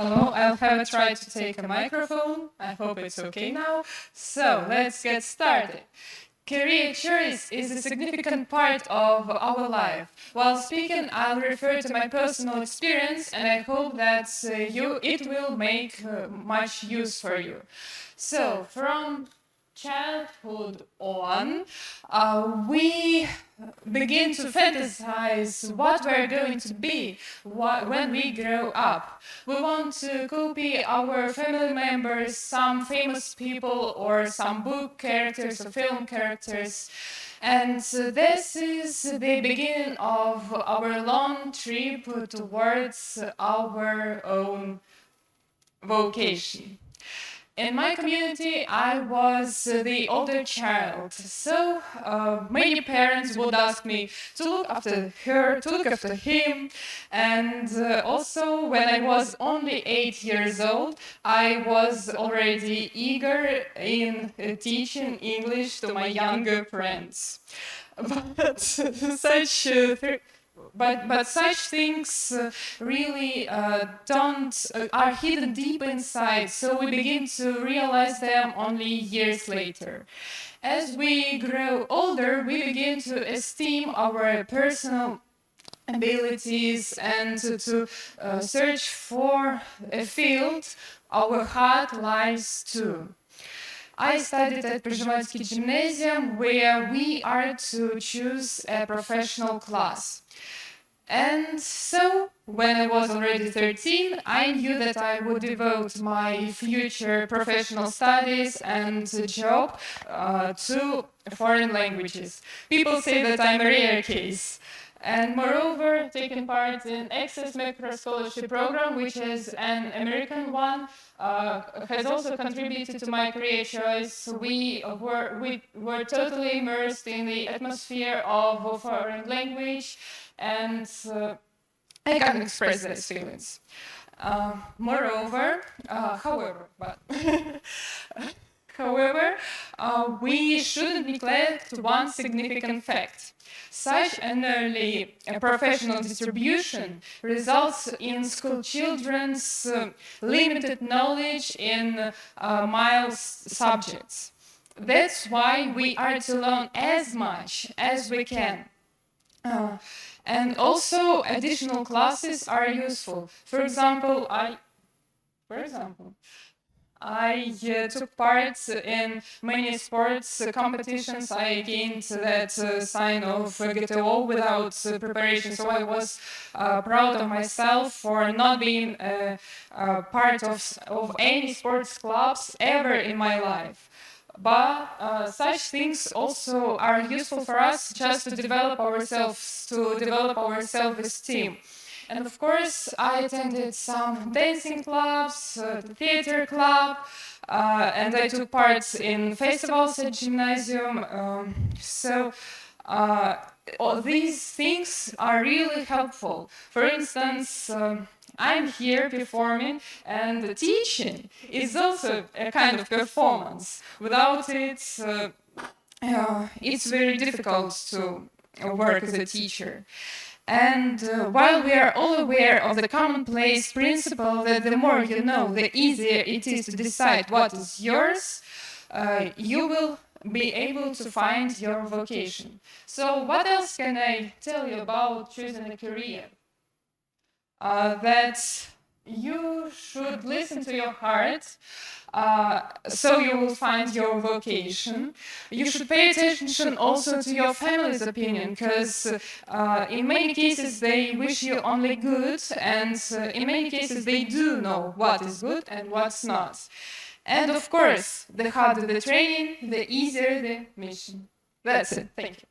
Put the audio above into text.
Hello, I'll have a try to take a microphone. I hope it's okay now. So, let's get started. Career choice is a significant part of our life. While speaking, I'll refer to my personal experience, and I hope that it will make much use for you. So, from childhood on, we begin to fantasize what we're going to be when we grow up. We want to copy our family members, some famous people, or some book characters or film characters. And this is the beginning of our long trip towards our own vocation. In my community, I was the older child, so many parents would ask me to look after her, to look after him, and also when I was only 8 years old, I was already eager in teaching English to my younger friends. But such things really are hidden deep inside, so we begin to realize them only years later. As we grow older, we begin to esteem our personal abilities and to search for a field our heart lies to. I studied at Przeworski Gymnasium, where we are to choose a professional class. And so, when I was already 13, I knew that I would devote my future professional studies and job to foreign languages. People say that I'm a rare case. And moreover, taking part in Access Macro Scholarship Program, which is an American one, has also contributed to my career choice. We were totally immersed in the atmosphere of a foreign language, and I can't express those feelings. However, we shouldn't neglect one significant fact. Such an early professional distribution results in school children's limited knowledge in mild subjects. That's why we are to learn as much as we can. And also, additional classes are useful. For example, I took part in many sports competitions. I gained that sign of GTO without preparation, so I was proud of myself for not being part of any sports clubs ever in my life. But such things also are useful for us just to develop ourselves, to develop our self-esteem. And of course, I attended some dancing clubs, the theater club, and I took part in festivals at gymnasium. All these things are really helpful. For instance, I'm here performing, and the teaching is also a kind of performance. Without it, it's very difficult to work as a teacher. And while we are all aware of the commonplace principle that the more you know, the easier it is to decide what is yours, you will be able to find your vocation. So what else can I tell you about choosing a career? That you should listen to your heart, so you will find your vocation. You should pay attention also to your family's opinion, because in many cases they wish you only good, and in many cases they do know what is good and what's not. And of course, the harder the training, the easier the mission. That's it. Thank you.